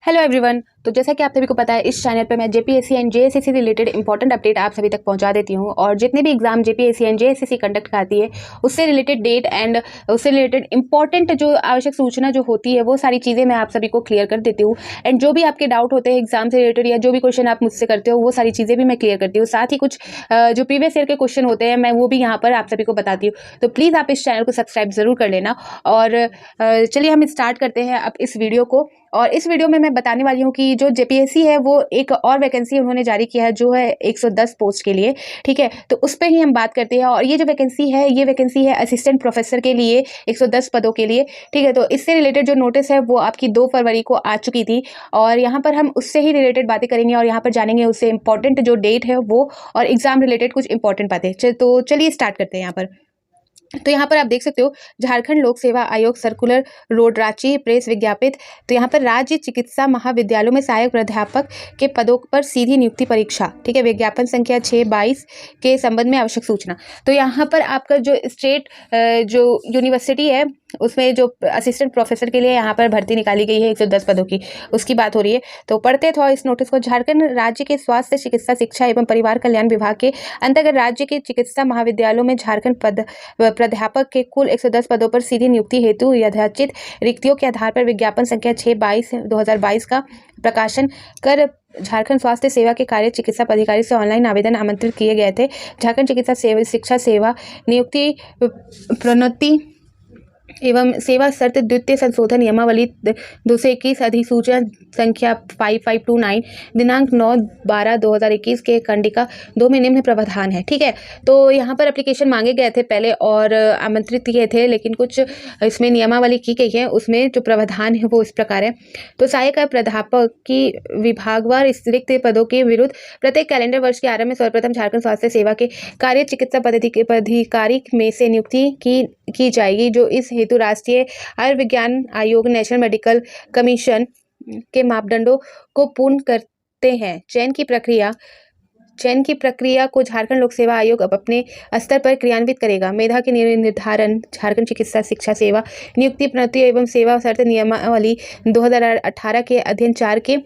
Hello everyone. तो जैसा कि आप सभी को पता है, इस चैनल पे मैं जेपीएससी एंड जेएसएससी से रिलेटेड इंपॉर्टेंट अपडेट आप सभी तक पहुंचा देती हूं और जितने भी exam JPSC and JSSC conduct कराती है उससे रिलेटेड डेट एंड उससे रिलेटेड इंपॉर्टेंट जो आवश्यक सूचना जो होती है वो सारी चीज़ें मैं आप सभी को क्लियर कर देती हूँ। एंड जो भी आपके डाउट होते हैं एग्जाम से रिलेटेड या जो भी क्वेश्चन आप मुझसे करते हो वो सारी चीज़ें भी मैं क्लियर करती हूँ। साथ ही कुछ जो प्रीवियस ईयर के क्वेश्चन होते हैं मैं वो भी यहाँ पर आप सभी को बताती हूँ। तो प्लीज़ आप इस चैनल को सब्सक्राइब जरूर कर लेना। और चलिए हम स्टार्ट करते हैं अब इस वीडियो को। और इस वीडियो में मैं बताने वाली हूँ कि जो जेपीएससी है वो एक और वैकेंसी उन्होंने जारी किया है जो है 110 पोस्ट के लिए। ठीक है, तो उस पर ही हम बात करते हैं। और ये जो वैकेंसी है ये वैकेंसी है असिस्टेंट प्रोफेसर के लिए 110 पदों के लिए। ठीक है, तो इससे रिलेटेड जो नोटिस है वो आपकी 2 फरवरी को आ चुकी थी और यहाँ पर हम उससे ही रिलेटेड बातें करेंगे और यहाँ पर जानेंगे उससे इंपॉर्टेंट जो डेट है वो और एग्जाम रिलेटेड कुछ इंपॉर्टेंट बातें। तो चलिए स्टार्ट करते हैं यहाँ पर। तो यहाँ पर आप देख सकते हो झारखंड लोक सेवा आयोग सर्कुलर रोड रांची प्रेस विज्ञापित। तो यहाँ पर राज्य चिकित्सा महाविद्यालयों में सहायक प्राध्यापक के पदों पर सीधी नियुक्ति परीक्षा। ठीक है, विज्ञापन संख्या 6/22 के संबंध में आवश्यक सूचना। तो यहाँ पर आपका जो स्टेट जो यूनिवर्सिटी है उसमें जो असिस्टेंट प्रोफेसर के लिए यहाँ पर भर्ती निकाली गई है 110 पदों की, उसकी बात हो रही है। तो पढ़ते थोड़ा इस नोटिस को। झारखंड राज्य के स्वास्थ्य चिकित्सा शिक्षा एवं परिवार कल्याण विभाग के अंतर्गत राज्य के चिकित्सा महाविद्यालयों में झारखंड प्राध्यापक के कुल 110 पदों पर सीधी नियुक्ति हेतु यथाचित रिक्तियों के आधार पर विज्ञापन संख्या 6/22/2022 का प्रकाशन कर झारखंड स्वास्थ्य सेवा के कार्य चिकित्सा पदाधिकारी से ऑनलाइन आवेदन आमंत्रित किए गए थे। झारखंड चिकित्सा शिक्षा सेवा नियुक्ति प्रोन्नति एवं सेवा शर्त द्वितीय संशोधन नियमावली 221 अधिसूचना संख्या 5529 दिनांक 9/12/2021 के खंडिका 2 में निम्न प्रावधान है। ठीक है, तो यहाँ पर एप्लीकेशन मांगे गए थे पहले और आमंत्रित किए थे, लेकिन कुछ इसमें नियमावली की गई है। उसमें जो प्रावधान है वो इस प्रकार है। तो सहायक प्राध्यापक की विभागवार रिक्त पदों के विरुद्ध प्रत्येक कैलेंडर वर्ष के आरंभ में सर्वप्रथम झारखंड स्वास्थ्य सेवा के कार्य चिकित्सा पदाधिकारी में से नियुक्ति की जाएगी, जो इस हेतु राष्ट्रीय आयुर्विज्ञान आयोग नेशनल मेडिकल कमीशन के मापदंडों को पूर्ण करते हैं। चयन की प्रक्रिया को झारखंड लोक सेवा आयोग अब अपने स्तर पर क्रियान्वित करेगा। मेधा के निर्धारण झारखंड चिकित्सा शिक्षा सेवा नियुक्ति प्रोन्नति एवं सेवा शर्त नियमावली 2018 के अध्ययन 4 के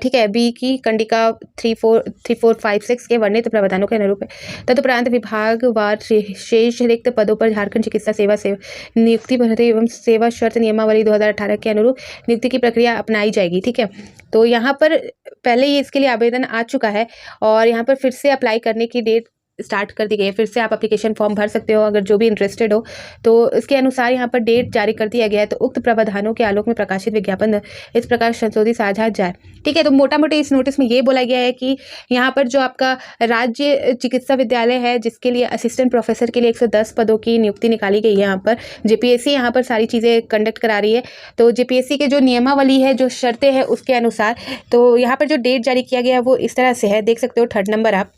ठीक है बी की कंडिका 3456 के वर्णित प्रावधानों के अनुरूप है। तदुपरांत विभागवार शेष रिक्त पदों पर झारखंड चिकित्सा सेवा से नियुक्ति पद्धति एवं सेवा शर्त नियमावली 2018 के अनुरूप नियुक्ति की प्रक्रिया अपनाई जाएगी। ठीक है, तो यहाँ पर पहले ही इसके लिए आवेदन आ चुका है और यहाँ पर फिर से अप्लाई करने की डेट स्टार्ट कर दी गई है। फिर से आप एप्लीकेशन फॉर्म भर सकते हो अगर जो भी इंटरेस्टेड हो। तो इसके अनुसार यहाँ पर डेट जारी कर दिया गया है। तो उक्त प्रावधानों के आलोक में प्रकाशित विज्ञापन इस प्रकार संशोधित साझा जाए। ठीक है, तो मोटा मोटी इस नोटिस में ये बोला गया है कि यहाँ पर जो आपका राज्य चिकित्सा विद्यालय है जिसके लिए असिस्टेंट प्रोफेसर के लिए 110 पदों की नियुक्ति निकाली गई है। यहाँ पर जेपीएससी यहाँ पर सारी चीज़ें कंडक्ट करा रही है। तो जेपीएससी के जो नियमावली है जो शर्तें हैं उसके अनुसार तो यहाँ पर जो डेट जारी किया गया है वो इस तरह से है, देख सकते हो 3rd नंबर आप।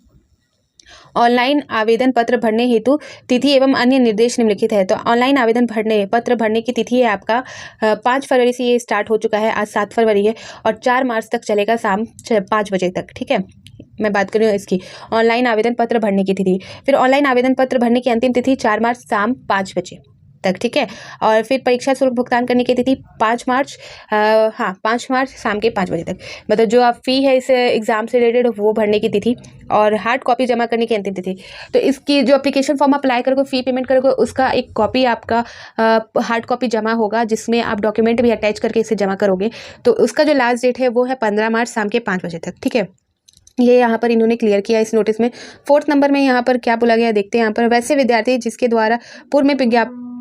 ऑनलाइन आवेदन पत्र भरने हेतु तिथि एवं अन्य निर्देश निम्नलिखित है। तो ऑनलाइन आवेदन पत्र भरने की तिथि है आपका 5 फरवरी से ये स्टार्ट हो चुका है, आज 7 फरवरी है और 4 मार्च तक चलेगा शाम 5 बजे तक। ठीक है, मैं बात कर रही हूँ इसकी ऑनलाइन आवेदन पत्र भरने की तिथि। फिर ऑनलाइन आवेदन पत्र भरने की अंतिम तिथि 4 मार्च शाम 5 बजे तक। ठीक है, और फिर परीक्षा शुल्क भुगतान करने की तिथि 5 मार्च 5 मार्च शाम के 5 बजे तक। मतलब जो आप फी है इस एग्ज़ाम से रिलेटेड वो भरने की तिथि और हार्ड कॉपी जमा करने की अंतिम तिथि। तो इसकी जो एप्लीकेशन फॉर्म अप्लाई करोगे फ़ी पेमेंट करोगे उसका एक कॉपी आपका हार्ड कॉपी जमा होगा जिसमें आप डॉक्यूमेंट भी अटैच करके इसे जमा करोगे। तो उसका जो लास्ट डेट है वो है 15 मार्च शाम के 5 बजे तक। ठीक है, ये यहाँ पर इन्होंने क्लियर किया इस नोटिस में। 4th नंबर में यहाँ पर क्या बोला गया देखते हैं। यहाँ पर वैसे विद्यार्थी जिसके द्वारा पूर्व में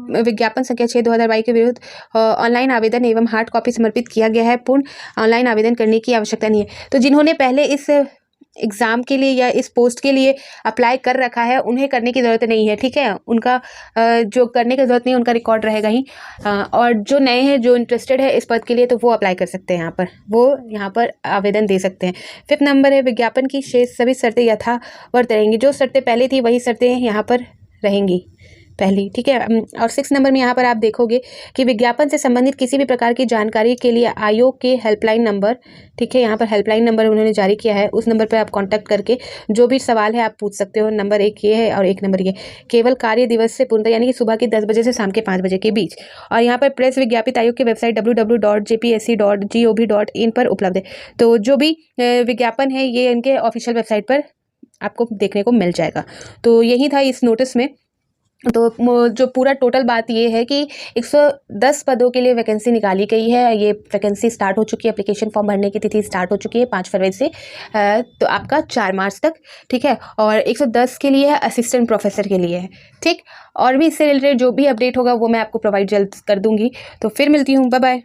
विज्ञापन संख्या 6/2022 के विरुद्ध ऑनलाइन आवेदन एवं हार्ड कॉपी समर्पित किया गया है, पूर्ण ऑनलाइन आवेदन करने की आवश्यकता नहीं है। तो जिन्होंने पहले इस एग्ज़ाम के लिए या इस पोस्ट के लिए अप्लाई कर रखा है उन्हें करने की ज़रूरत नहीं है। ठीक है, उनका जो करने की ज़रूरत नहीं है उनका रिकॉर्ड रहेगा ही। और जो नए हैं जो इंटरेस्टेड है इस पद के लिए तो वो अप्लाई कर सकते हैं, यहाँ पर आवेदन दे सकते हैं। 5th नंबर है विज्ञापन की शेष सभी शर्तें यथावत रहेंगी। जो शर्तें पहले थी वही शर्तें यहाँ पर रहेंगी। पहली, ठीक है। और 6 नंबर में यहाँ पर आप देखोगे कि विज्ञापन से संबंधित किसी भी प्रकार की जानकारी के लिए आयोग के हेल्पलाइन नंबर, ठीक है, यहाँ पर हेल्पलाइन नंबर उन्होंने जारी किया है, उस नंबर पर आप कांटेक्ट करके जो भी सवाल है आप पूछ सकते हो। नंबर एक ये है और एक नंबर ये, केवल कार्य दिवस से पूर्णतः यानी कि सुबह के 10 बजे से शाम के 5 बजे के बीच। और यहाँ पर प्रेस विज्ञापित आयोग की वेबसाइट www.jpsc.gov.in पर उपलब्ध है। तो जो भी विज्ञापन है ये इनके ऑफिशियल वेबसाइट पर आपको देखने को मिल जाएगा। तो यही था इस नोटिस में। तो जो पूरा टोटल बात ये है कि 110 पदों के लिए वैकेंसी निकाली गई है। ये वैकेंसी स्टार्ट हो चुकी है, एप्लीकेशन फॉर्म भरने की तिथि स्टार्ट हो चुकी है 5 फरवरी से तो आपका 4 मार्च तक, ठीक है। और 110 के लिए है, असिस्टेंट प्रोफेसर के लिए है, ठीक। और भी इससे रिलेटेड जो भी अपडेट होगा वो मैं आपको प्रोवाइड जल्द कर दूंगी। तो फिर मिलती हूँ, बाय बाय।